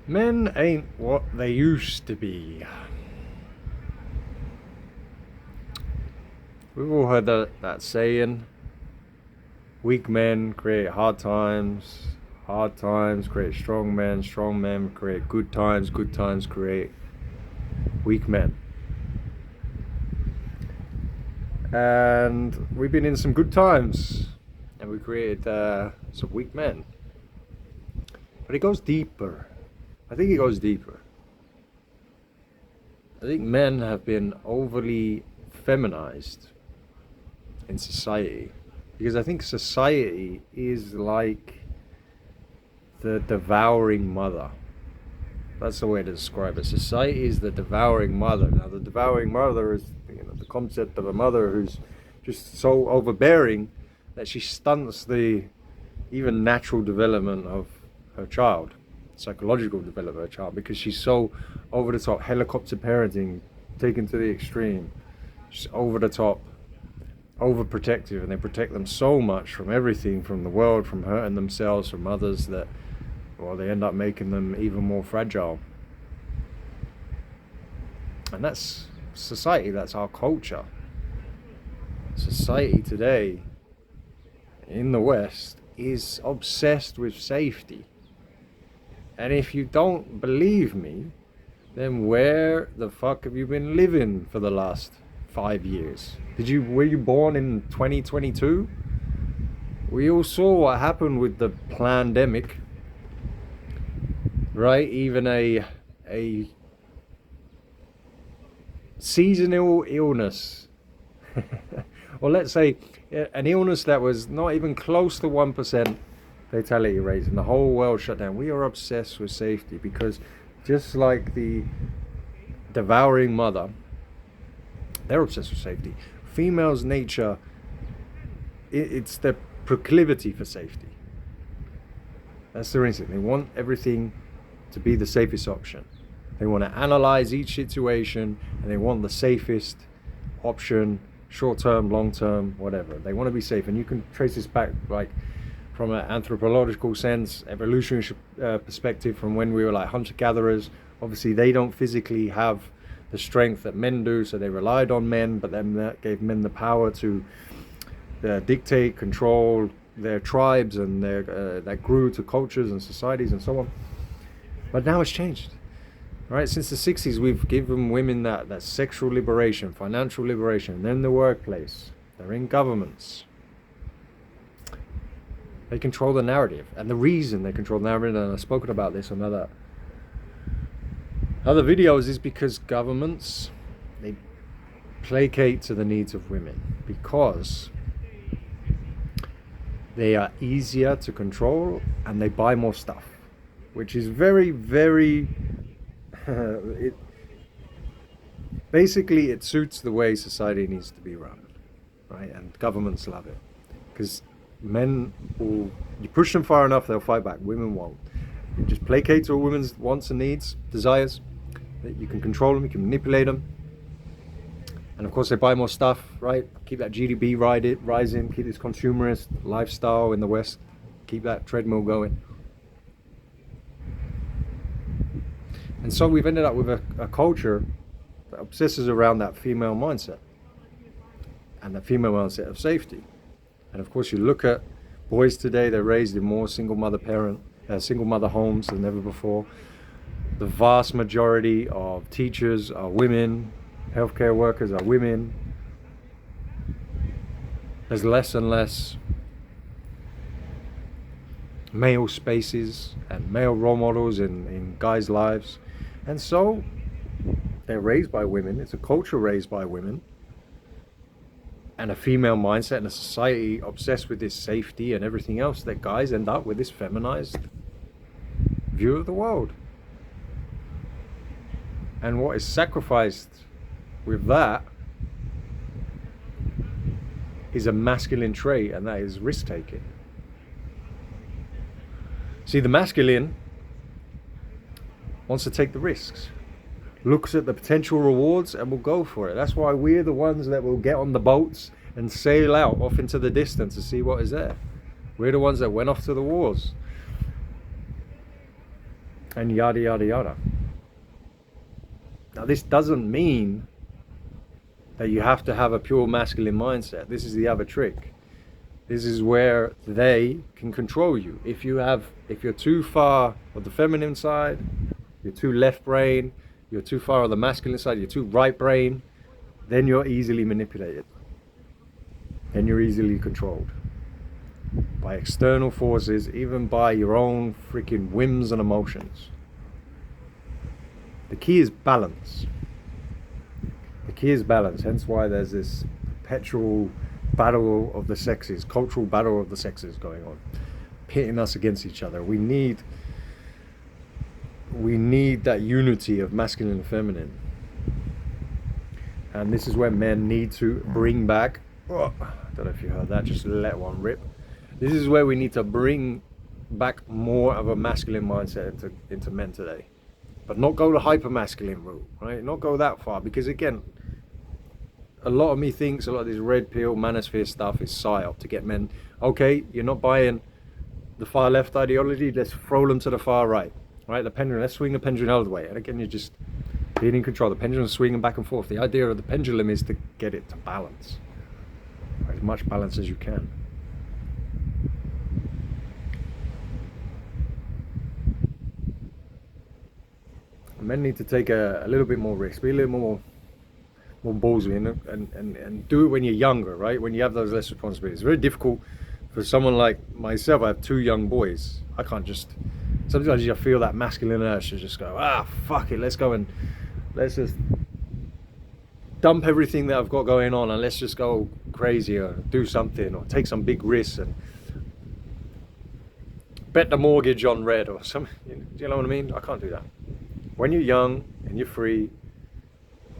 Men ain't what they used to be. We've all heard that saying, weak men create hard times create strong men create good times create weak men. And we've been in some good times, and we created some weak men. But it goes deeper. I think it goes deeper. I think men have been overly feminized in society, because I think society is like the devouring mother. That's the way to describe it. Society is the devouring mother. Now, the devouring mother is, the concept of a mother who's just so overbearing that she stunts the even natural development of her child, psychological development of her child, because she's so over the top, helicopter parenting taken to the extreme. She's over the top, overprotective, and they protect them so much from everything, from the world, from hurting themselves, from others, that, well, they end up making them even more fragile. And that's society, that's our culture. Society today in the West is obsessed with safety. And if you don't believe me, then where the fuck have you been living for the last 5 years? Were you born in 2022? We all saw what happened with the pandemic, right? Even a seasonal illness, or let's say an illness that was not even close to 1% fatality rate, and the whole world shut down. We are obsessed with safety because, just like the devouring mother, they're obsessed with safety. Females' nature, it's their proclivity for safety. That's their instinct. They want everything to be the safest option. They want to analyze each situation, and they want the safest option, short-term, long-term, whatever. They want to be safe. And you can trace this back, like, from an anthropological sense, evolutionary perspective, from when we were like hunter-gatherers. Obviously, they don't physically have the strength that men do, so they relied on men, but then that gave men the power to dictate, control their tribes, and that grew to cultures and societies and so on. But now it's changed, right? Since the 60s, we've given women that sexual liberation, financial liberation. They're in the workplace, they're in governments. They control the narrative, and the reason they control the narrative, and I've spoken about this on other videos, is because governments, they placate to the needs of women because they are easier to control and they buy more stuff, which is very, very basically it suits the way society needs to be run, right? And governments love it because men will, you push them far enough, they'll fight back. Women won't. You just placate to a woman's wants and needs, desires. You can control them, you can manipulate them, and of course they buy more stuff, right? Keep that GDP rising, keep this consumerist lifestyle in the West, keep that treadmill going. And so we've ended up with a culture that obsesses around that female mindset and the female mindset of safety. And of course, you look at boys today, they're raised in more single mother homes than ever before. The vast majority of teachers are women, healthcare workers are women. There's less and less male spaces and male role models in guys' lives. And so they're raised by women. It's a culture raised by women. And a female mindset and a society obsessed with this safety and everything else, that guys end up with this feminized view of the world. And what is sacrificed with that is a masculine trait, and that is risk-taking. See, the masculine wants to take the risks, looks at the potential rewards, and will go for it. That's why we're the ones that will get on the boats and sail out off into the distance to see what is there. We're the ones that went off to the wars. and yada yada yada. Now this doesn't mean that you have to have a pure masculine mindset. This is the other trick. This is where they can control you. If you're too far on the feminine side, you're too left brain, you're too far on the masculine side, you're too right brain, then you're easily manipulated. Then you're easily controlled by external forces, even by your own freaking whims and emotions. The key is balance. The key is balance, hence why there's this perpetual battle of the sexes, cultural battle of the sexes going on, pitting us against each other. We need that unity of masculine and feminine. And this is where men need to bring back, I don't know if you heard that, just let one rip. This is where we need to bring back more of a masculine mindset into men today. But not go the hyper masculine route, right? Not go that far, because again, a lot of me thinks a lot of this red pill manosphere stuff is psyop to get men. Okay, you're not buying the far left ideology, let's throw them to the far right, right? The pendulum, let's swing the pendulum out of the way. And again, you're just being in control. The pendulum is swinging back and forth. The idea of the pendulum is to get it to balance, as much balance as you can. Men need to take a little bit more risk, be a little more ballsy, and do it when you're younger, right? When you have those less responsibilities. It's very difficult for someone like myself. I have 2 young boys. I can't just, sometimes you feel that masculine urge to just go, fuck it, let's go and let's just dump everything that I've got going on and let's just go crazy or do something or take some big risks and bet the mortgage on red or something. Do you know what I mean? I can't do that. When you're young and you're free,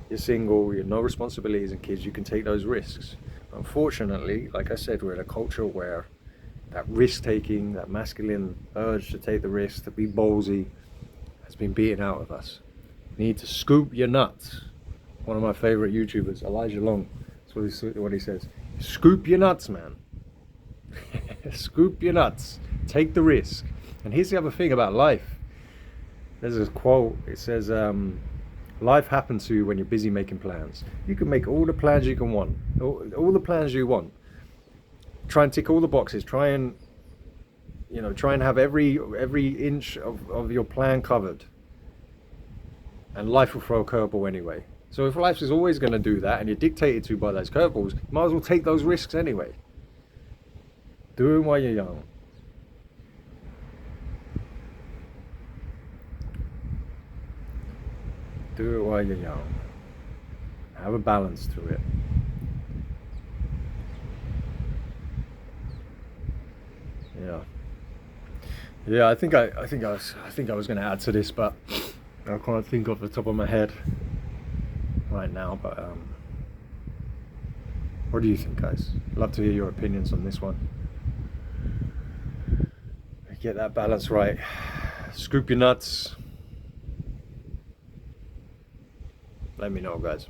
you're single, you have no responsibilities and kids, you can take those risks. Unfortunately, like I said, we're in a culture where that risk-taking, that masculine urge to take the risk, to be ballsy, has been beaten out of us. You need to scoop your nuts. One of my favorite YouTubers, Elijah Long, that's what he says. Scoop your nuts, man. Scoop your nuts. Take the risk. And here's the other thing about life. There's a quote, it says, life happens to you when you're busy making plans. You can make all the plans you can want, all the plans you want. Try and tick all the boxes, try and have every inch of your plan covered. And life will throw a curveball anyway. So if life is always going to do that and you're dictated to by those curveballs, you might as well take those risks anyway. Do it while you're young. Do it while you're young. Have a balance to it. Yeah. I think I was going to add to this, but I can't think off the top of my head right now. But what do you think, guys? I'd love to hear your opinions on this one. Get that balance right. Scoop your nuts. Let me know, guys.